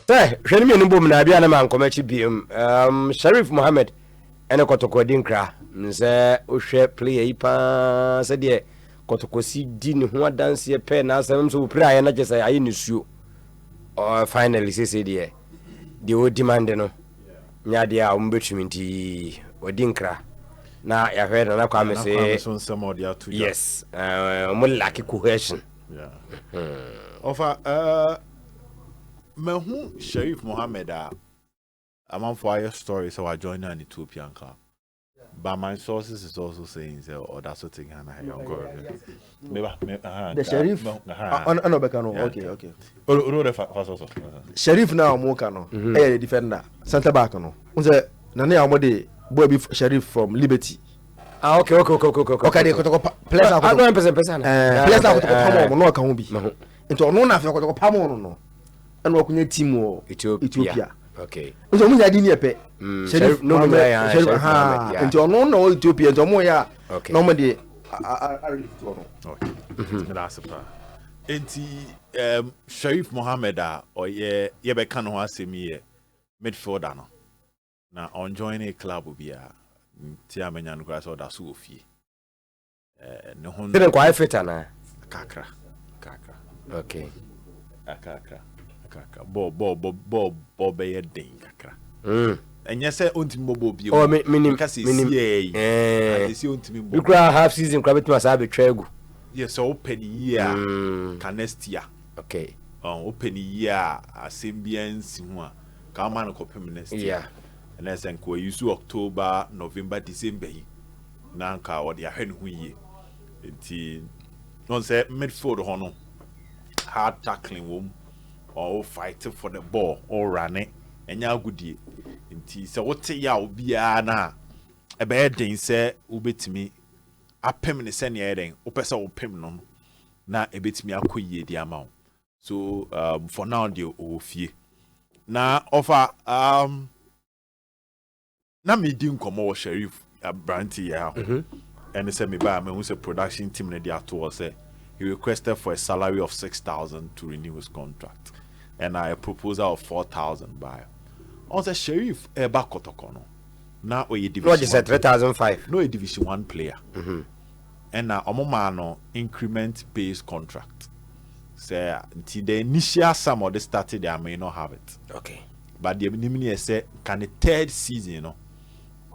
Say, Shenny and Boom Nabiana man come Sheriff Mohammed and a Kotoko Dinkra. Say, Ushe play a pa said ye Kotoko si din who dance ye pen as I'm so pray and I just say I miss you. Or finally say dear. The old demand no. Nyadia umbechuminti or Dinkra. Now I heard and I come say some of the two. Yes, more like a cohesion. Yeah. Offer Mehu Sheriff Mohammed I'm on fire story, so I joined an Ethiopian club. But my sources is also saying that's what thing and I young girl. The Sheriff okay. Sheriff now Mokano, a defender, Santa Bacano. Unse Nane Amode boy Sheriff from Liberty. Okay. Okay, place out. I don't person. Place out Pamo no can be. Into no na fe ko Pamo no. And work in a team or Ethiopia. Okay. So we are in pe. Sheriff no into no Ethiopia to moya. Okay. Normally okay. That's a part. Enti Sheriff Mohammed or ye be kan ho asemi midfielder no. Na on join a club obi a ti amenya no kwasa oda so ofie. Ne ho didn't quite fit na kakra. Okay. Akakra. Bo be ye den kakra. Enye se ontimi bobo bi o minim kasi si ontimi bobo. You cry half season cry between us abetwegu. Yes, so open year can next year. Okay. Open year assembliance ho a ka ma no kopem next year. Yeah. And then say we use October, November, December. Na nka wo de ahwe no hu yie. Enti non say midfield ho no hard tackling wom or fighting for the ball or running enya agudie. Enti say wote ya obi a na e be den say ubetimi apem ne se ne eden opese opem no na ebetimi akoyie di ama. So for now the ofie na offer na me di nkomo Sheriff Branty ya and say me ba me who say production team na dey ato say he requested for a salary of 6,000 to renew his contract and a proposal of 4,000 by on the Sheriff Eba Kotoko no na oye division what you said 3,005 no a division 1 player and na omoma no increment based contract say until the initial sum of the started they may not have it. Okay, but the minimum say can the third season you know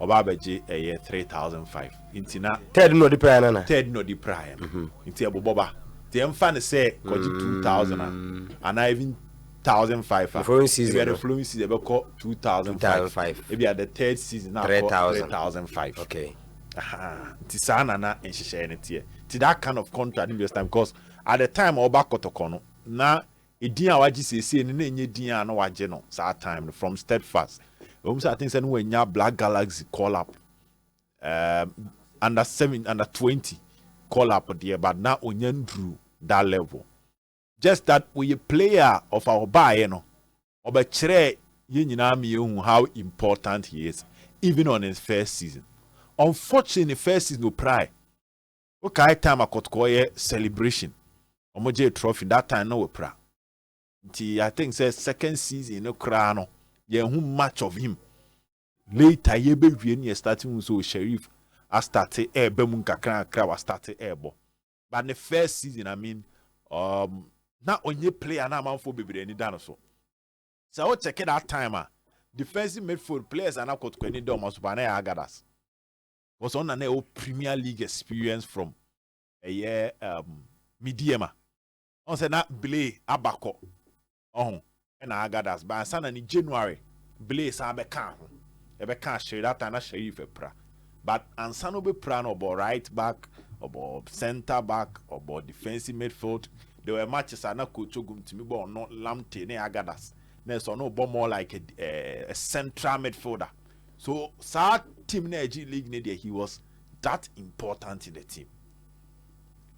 Obabeji a year 3,005. Intina third no the prior na. Third no the prior. Inti aboboba. The emfan say koji 2,000 and I even 1,005. The following season. If the following season be call 2,005. If you are the third season now 3,005. Okay. Inti sana na enhihye ne tie. Ti that kind of contract in this time because at the time Oba Kotoko no na edin a waji sese ne na enye din a na waje no sa time from Steadfast. I think when you Black Galaxy call up under 20 call up there, but now onyen drew that level. Just that we a player of our buy, you know, obechere how important he is, even on his first season. Unfortunately, first season no pride. Okay, time I got celebration. Omoje trophy that time no we pra. I think say second season no crano. Yeah, who much of him later ye be we starting so Sheriff I started air bemun kakra was started airbo. But the first season I mean not only player na man for baby any dinosaur. So I check it that time defensive midfield players and I could any domas bana agadas was on an Premier League experience from a year medium on say not Blay Abako and I got us by San in January. Blaze Abeka. Ebeka share that and I Sheriff pra. But Ansano be plan about right back, about center back, about defensive midfield. There were matches I not could to me, but not Lamte, ne Agadas. There's no more like a central midfielder. So, Sa team G League, he was that important in the team.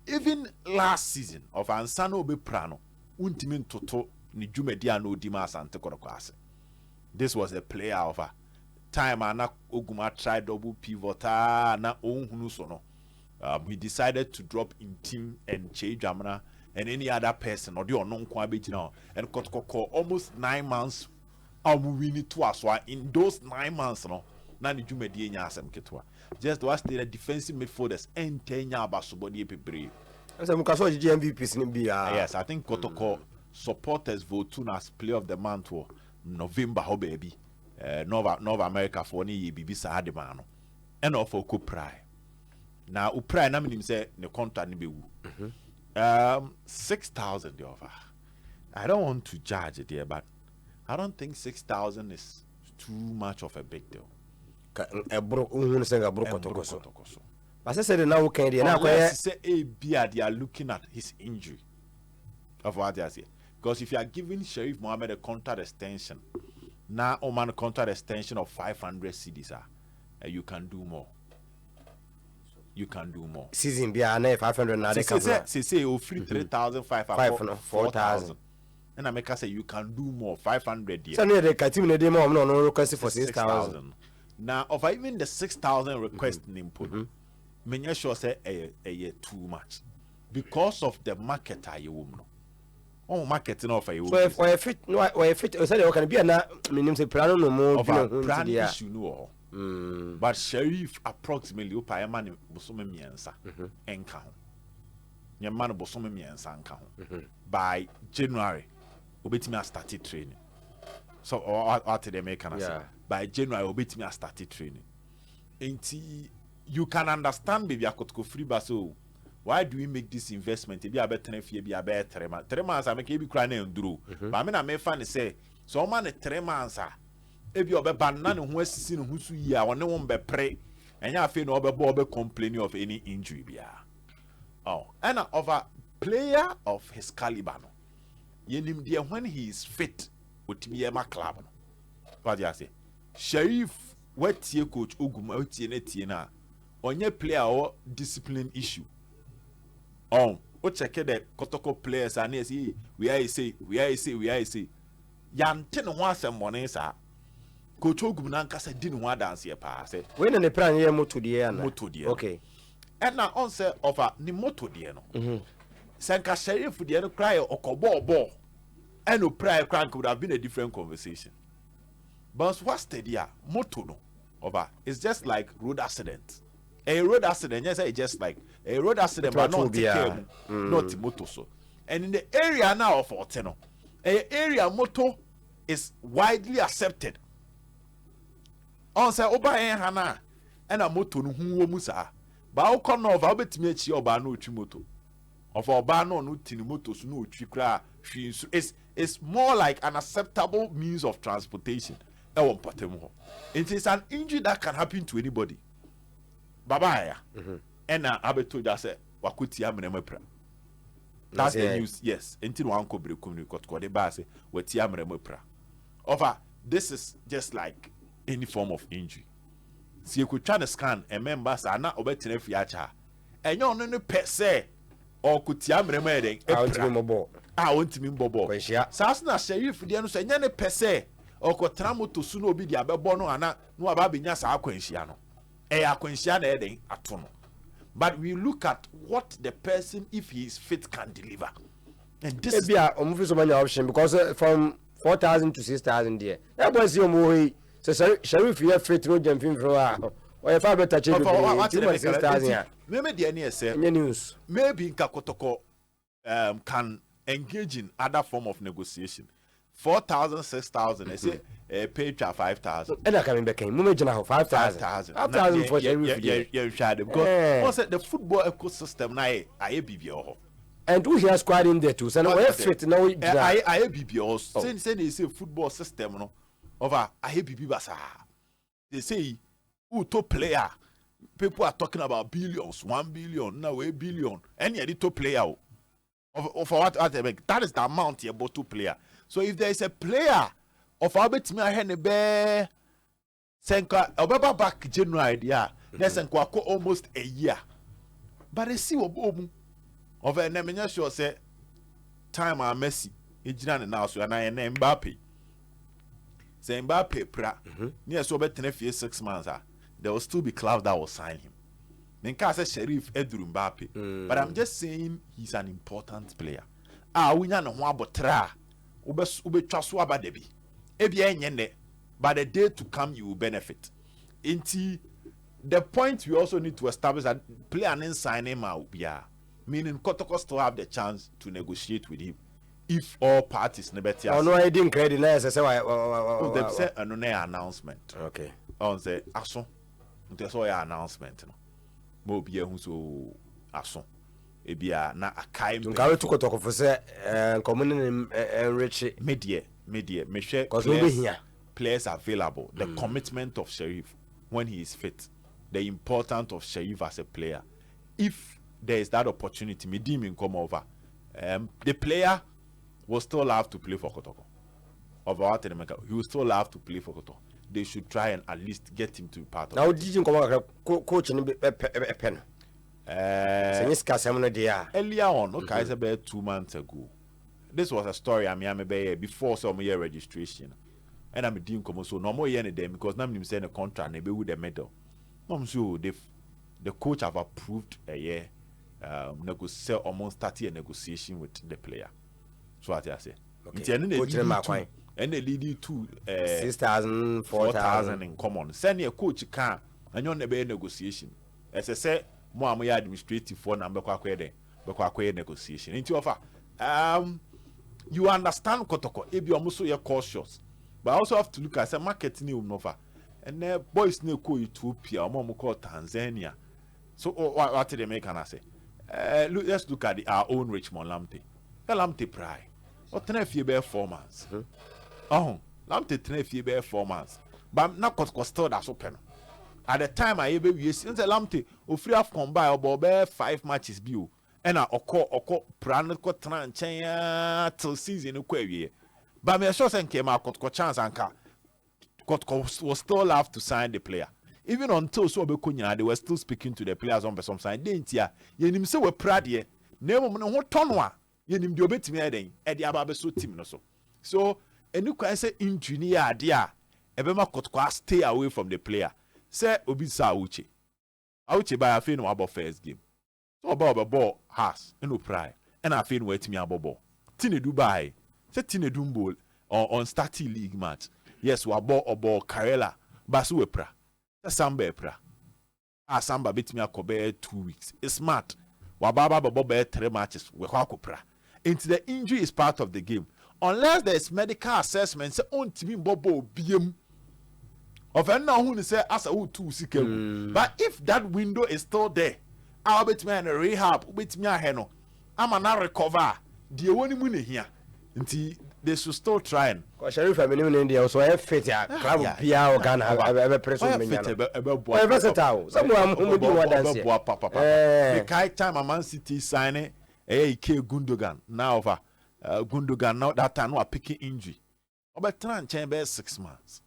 Even last season of Ansano be prano, Untimin Toto. Asante Kotoko. This was a player of a time and Oguma tried double pivot na he decided to drop in team and change Jamana and any other person or the unknown quabit and Kotoko almost 9 months. We need to as well in those 9 months, no. Nani jume di nyasem ketwa. Just to ask the defensive midfielders and 10 years about somebody pebre. Yes, I think Kotoko supporters vote to as player of the month for November, oh baby. North America for any BB Sahademano. And of for Kuprai. Now, Uprai, na minim say the contract ni be 6,000 the offer. I don't want to judge it here, but I don't think 6,000 is too much of a big deal. But I said now can say they are looking at his injury of what they say. Because if you are giving Sheriff Mohammed a contract extension, now Oman contract extension of 500 CDs, you can do more. You can do more. Season be 500 now. Say you free 3,500, 4,000. And I make us say you can do more 500 years. So near the team the more no request for 6,000. Now of even the 6,000 request input, many sure say a too much because of the market you know. Oh, marketing offer you. So if I fit no I fit say there can be na minimum say plan no more of a brand issue no. But Sheriff approximately upaya man bosome miensa enka ho. Nye man bosome miensa enka ho. By January obetimi start training. So what they make can say by January obetimi start training. Enti you can understand baby akotoko free baso. Why do we make this investment? Be a better fee, be a better 3 months. I make you be crying and drew. But I mean, I may find say so man 3 months. If you be banana who is seen who's ya or no one be pray, and you feel no be complaining of any injury. Be oh, and of a player of his caliber, no. You name dear when he is fit with me my club. What do you say? Sheriff, what your coach Uguma Tiena on your player or discipline issue. Oh, what check the Kotoko players and say we are say. Yan 10 once and money, sir. Coach Ogumananka said didn't want dance here pass. When the plan here moto dear. Okay. And now on say of a ni moto dear no. Sanka Sheriff the other cry or ball. And no prior crank would have been a different conversation. But what's the dear moto no over? It's just like road accident. A road accident, yes, it's just like a road accident, but not not motor so. And in the area now of Oteno, a area motor is widely accepted. On say oba hana and a motor no hu musa. Ba o kono of abetimi achi oba no twi motor. Of oba no no tini motor so no twi kra hwi. It's more like an acceptable means of transportation. It is an injury that can happen to anybody. Babaya, and Abeto just said, Wakuti Amremepra. That's the news, yes. Until one could be got the base with Tiamremepra. Over this is just like any form of injury. See, you could try to scan and members are not obeying if you are, and you're only per se or could Tiamremede. I want to mean Bobo. Sasna Sheriff, the answer, any per se or could tramo to Suno be the Ababono and no Ababinas Aquensiano. But we look at what the person, if he is fit, can deliver. And this is a option because from 4,000 to 6,000 there. That was your movie. So Sheriff, you have fit no jumping for or if I better check 6,000. Maybe the NSA news. Maybe Kotoko can engage in other form of negotiation. 4,000, 6,000. I say pay 5,000. And I coming back in. Mummy now 5,000. 5,000 for because the football ecosystem now I BBO. And who has squad in there too? So now fit now I BBO. Since they say football system no over I BB basa. They say who top player. People are talking about billions, 1 billion, now a billion. Any top player. For what that is the amount here about 2 player. So if there is a player of Albert Henebe Senka Obaba back January, there's almost a year. But I see what of a name sure say time are Messi, Ejina now so and I name Mbappe. Say Mbappe pra near so better 6 months. There will still be clubs that will sign him. Menka say Sheriff Edru Mbappe. But I'm just saying he's an important player. We nya no ho abotra. Ube twaso aba debi. Ebia enye ne. By the day to come you will benefit. Inti the point we also need to establish that player and sign him out. Meaning Kotoko still have the chance to negotiate with him if all parties nebeti. Oh no, I didn't credit na say they say an announcement. Okay. On say aso. Nti so ya announcement no. Mo bia hu so aso. Ebia na akai mpe. Nka we to Kotoko for say common enrich media me share players available, the commitment of Sheriff when he is fit, the importance of Sheriff as a player. If there is that opportunity, me deem come over, the player will still have to play for Kotoko. He will still have to play for Kotoko. They should try and at least get him to be part of now it. did you come coach in a pen? Earlier on, okay, it's about 2 months ago. This was a story I mean before some year registration. And I'm doing come so no more year them because now I'm saying a contract and be with the medal. I'm sure the coach have approved a year negotiate almost 30 a negotiation with the player. So what I say. Okay. And they lead to 6,000 4,000 in common. Send a coach can and you're never negotiation. As I say, more administrative for number negotiation. Into offer you understand Kotoko, if you almost so you're cautious. But I also have to look at some marketing over. And then boys no call Ethiopia, or more call Tanzania. So what did they make and I say? Let's look at our own Richmond Lamptey. Lamptey Pry. What 10 year bear 4 months? Lamptey 10 year bear 4 months. But not Kotoko still that's open. At the time I ever since the Lamptey or free of combine about 5 matches bill. And I oko prano ko tran chen till season ukwe. But me sure sen came out got chance anka. Was still have to sign the player. Even until so they were still speaking to the players on some sign. Didn't ya? Yenim se we pradie. Name no ho tonwa. Yenim de obetimi eden. E de aba be so team no so. So enu kwa say injury ade a ebema Kotoko stay away from the player. Say obi sa Auchi. Auchi by afin no about first game. So about ball has no pride. And I feel wait me about ball. Tine Dubai. Say Tine Dumbol on starting league match. Yes, we ball or ball Karela. Basu epra. Samba epra. Samba beat me a kobe 2 weeks. It's smart. Wababa bobo 3 matches. We pra. Into the injury is part of the game. Unless there is medical assessment, say on team bobo BM. Of now who say as a 2 sikem. But if that window is still there, I'll bet me and rehab with me a heno. I'm not recover. The only money here. Until they should still trying. Sheriff, I'm in India, so I have fit ya. Club Pia or Ghana have a president. Someone who do what dance. The kite time a Man City signing a K Gundogan. Now over Gundogan now that time no picking injury. About trying chamber 6 months.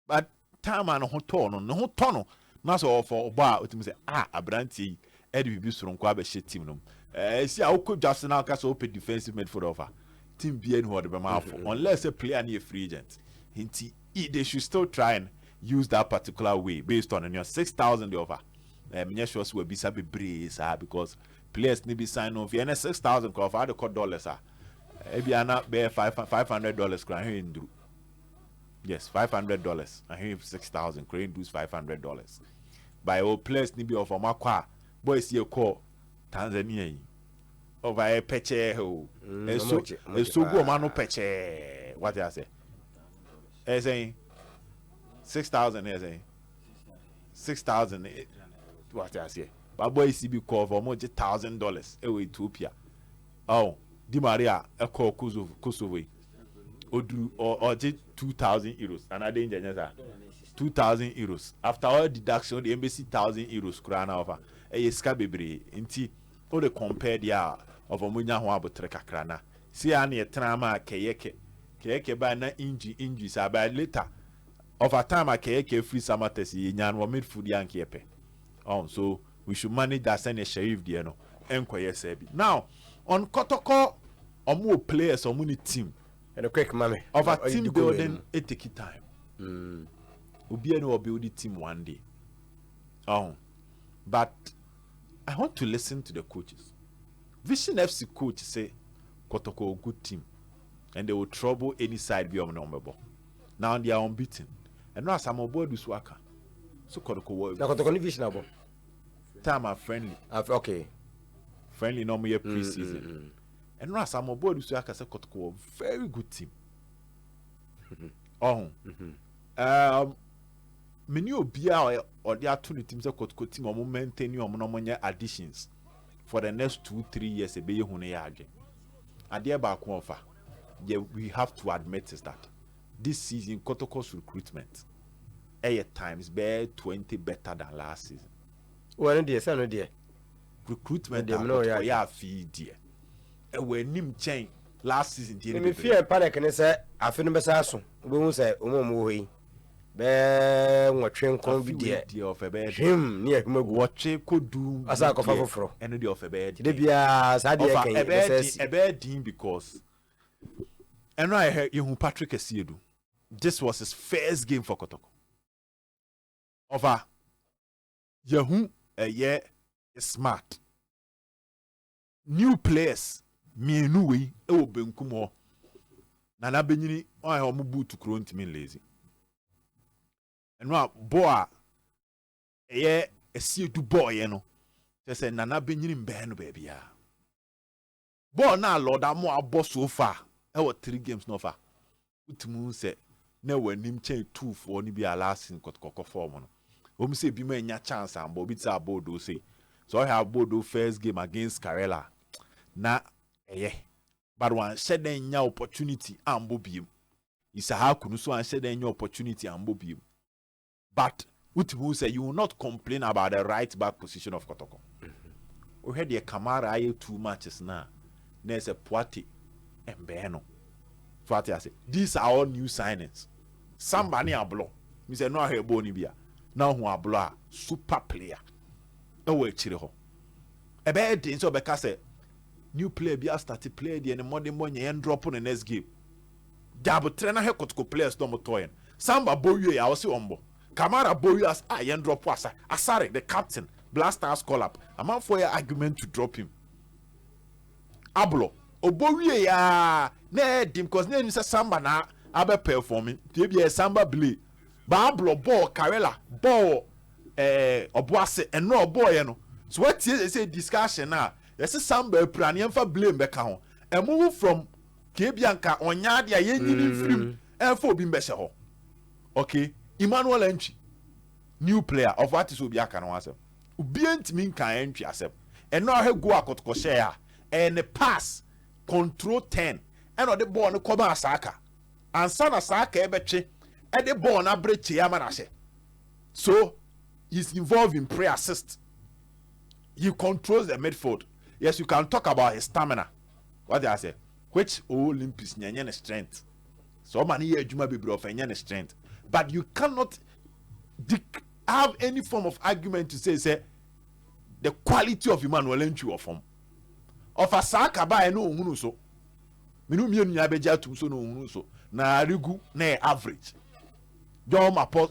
But time and no tono. Not so for bar with say Abranti. Eddie Bisson Quabe shit team no. See how could just now cast open defensive midfield offer. Team BN who are the mouth unless a player near free agent. They should still try and use that particular way based on your 6,000 offer. Miniatures will be sabi breeze because players need be signed off. And 6,000 for the cost dollars. Maybe I not bear $500 crying do. Yes, $500. I hear 6,000 crying does $500. By all players need be offer my car. Boys here call Tanzania. Over a peche ho. So go mano peche. What I say? I saying 6,000. I saying 6,000. What I say? But boys be call for more $1,000. Away Ethiopia. Oh, Di Maria a call Kosovo. Or 2,000 euros. Another danger. 2,000 euros. After all deduction, the embassy 1,000 euros. Krana over. Skabebre inti all the compared ya of Omunya Huabotre Kakrana. See any trama keyeke by na injuries by later of a time a keyeke free samatesi yan wa made food yan kepe. So we should manage that send a sheriff diano enquire sebi. Now on Kotoko more players or money team and a quick mommy of a team building it take time. Ubiano will build the team one day. But I want to listen to the coaches. Vision FC coach say Kotoko a good team and they will trouble any side beyond number. Now they are unbeaten. And now some board do swaka. So Kotoko Kotoko Vision abo. Time are friendly. Okay. Friendly no more pre-season. And now some board do swaka say Kotoko very good team. Many obia or the two teams that could team or maintain your monomonia additions for the next 2-3 years. A be hunayage. And thereby offer. Yeah, we have to admit is that this season Kotoko's recruitment 8 times better 20 better than last season. Well, dear, son, dear. Recruitment yeah fee dear. And when nim chain last season, me fear panic and say I feel besasso. We won't say Omo. What train can be dear of a bed. Him near him what could do as I could for any of a bed. They be a bad team because and I heard you Patrick Essiedu. This was his first game for Kotoko. Over Yahoo a year is smart. New players me nuwe e wo benkum Nana Benyini on ho mubu to kro ntimi lazy. Enwa boa eye esi du boy no. Say Nana Benyini mbe no baby ya. Boy na Lord amo abo so far. E wo 3 games no far. Utumu say na wanim chen 2 for ni bia last in Kotoko form no. Omu say bi ma nya chance am bo bi ta bodo say. So I have bodo first game against Karela. Na but one said then nya opportunity ambo biem. Isa ha kunu so an said then nya opportunity ambo biem. But who say you will not complain about the right back position of Kotoko. We had the Kamara aye 2 matches now. There's a Poati and Beno. Poati I say these are all new signings. Somebody a blow. Me say no he boni bia. Now who a blow super player. No way chire ho. E be din so be ka say new player be started play the and modern money and drop on the next game. Double trainer he Kotoko players no motoyen. Samba boyu ya wasi ombo. Kamara boyu as and drop wasa. Asare the captain blasters call up. A man for your argument to drop him. Ablo obowie ya na dim cause na nisa samba na abe performing. Dey be samba play. Ba ablo ball Karela ball oboase eno boy no. So what say discussion na yes samba prane emfa blame beka ho. E move from Kebianka onya de yenyini film emfa obi mbese ho. Okay, Emmanuel Entry new player of what is obi aka no asem. Obi ntimi kan entry asem. Eno he go Kotoko share and the pass control 10 and the ball no come asaka. And sana saka ebeche and the ball na breche yamanase. So he's involved in pre-assist. He controls the midfield. Yes, you can talk about his stamina. What did I say? Which Olympics nyanya strength. So many years Juma be bro nyanya strength. But you cannot have any form of argument to say the quality of Emmanuel Entry or form. Of a saka ba no hunu so. Minu mienu nya beja tum so no hunu so. Na rigu na average.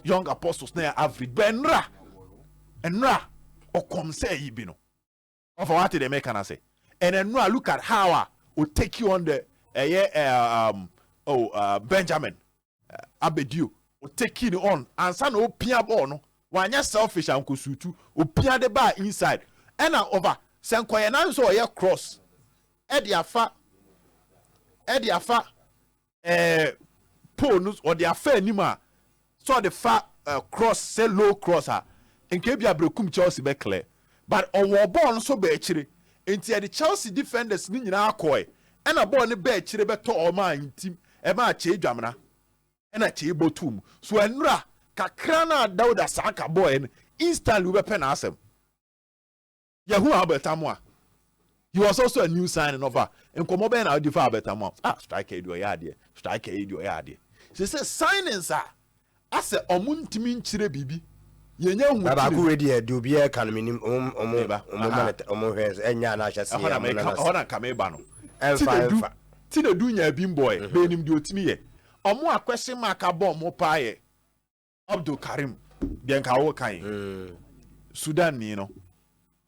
Young apostles na average. Benra. Enra o come say yibi no. Of what they make can say. And then look at how will take you on the Benjamin Abedio will take you on and san o pia ball no. Wanya selfish and kusutu o pia the bar inside. And over Senkoye nan so ye cross. Edi afa pole or the affair anima. So the far cross say low cross her. And Kebia brekum Chelsea be clear. But on one ball so be chire. Enti the Chelsea defenders ni nyina akoy. And a ball ni be chire be to o man team. E ma che dwamna. And a che botum. So enra kakra na Dauda Saka boy instantly we pen asem. Yahu Abetamwa. He was also a new signing over. And come over and defer Abetamwa. Striker do yard. Striker do yard. She says signings are. I said omuntimi chire bibi. Yenye hu. Baba ku ready do be can minim enya na hye se. Ona kameba no. Emfa. Ti na du nya bim boy. Be nim de otimi ye. Omo akwese maka bom mo pa ye. Abdul Karim. Den ka wo kan. Sudan ni no.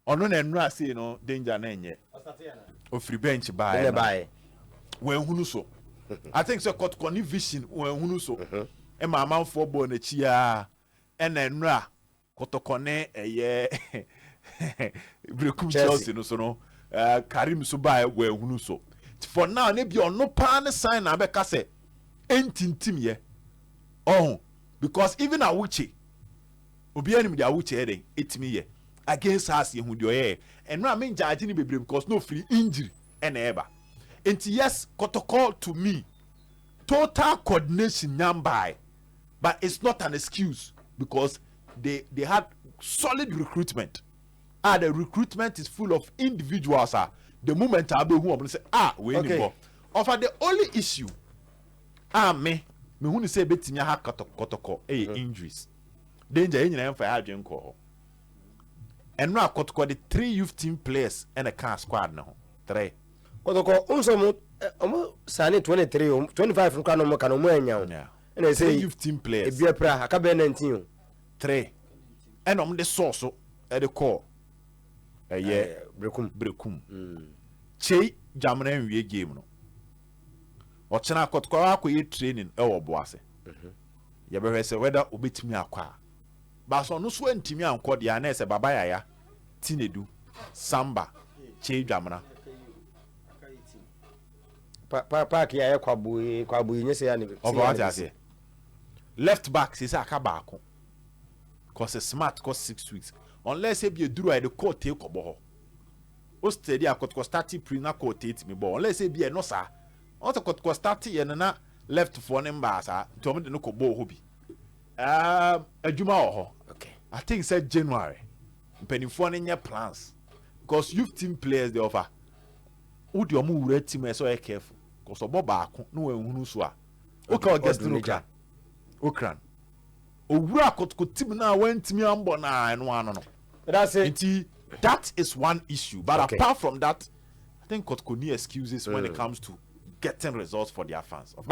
ono na enu ase no danger na enye o free bench buy when hunu so I think so Kotoko ni vision when hunu so e ma amanfo ball na chi a e na enu a Kotoko ne eye brekum Chelsea no so no Karim so buy when hunu so for now ne bi ono pa ne sign na be ka se entintim ye oh because even Awuchi obi anim dia Awuchi eden etimi ye against us yehu de oye and no am judge ni bebre because no free injury and eba enti yes Kotoko to me total coordination nyambai but it's not an excuse because they had solid recruitment the recruitment is full of individuals the moment abe hu say we need more offer the only issue me hu ni say betimi ha Kotoko injuries danger enyina emfa ya adwen ko and now Kotoko the 3 youth team players and a car squad now 3 Kotoko omo sane 23 25 from kanu kanu mo anya and I say youth team players e bia pra aka be 19 3 and the source at the core brekum che jamna nwie game no o chena Kotoko akoye training e wo boase ye be hwese whether obetimi akwa ba so no so antimi anko de na ese baba yaya tinedu samba che dwamna pa ya kwabu nyese ya ni left back say aka baako cause smart cause 6 weeks unless e be duru I the court take obo o steady Kotoko start pre na court take me ball unless e be no sa o to Kotoko start ye na left for number sa to me de no ko ball ho bi adwuma ho okay I think said January mpanimfo no nya plans because youth team players they offer who do omu wura team so e careful because obo baako no ehunu so a okay guest no okran owura Kotoko team na wantimi ambo na eno ano no that's it that is one issue but okay. Apart from that I think Kotoko need excuses when it comes to getting results for their fans of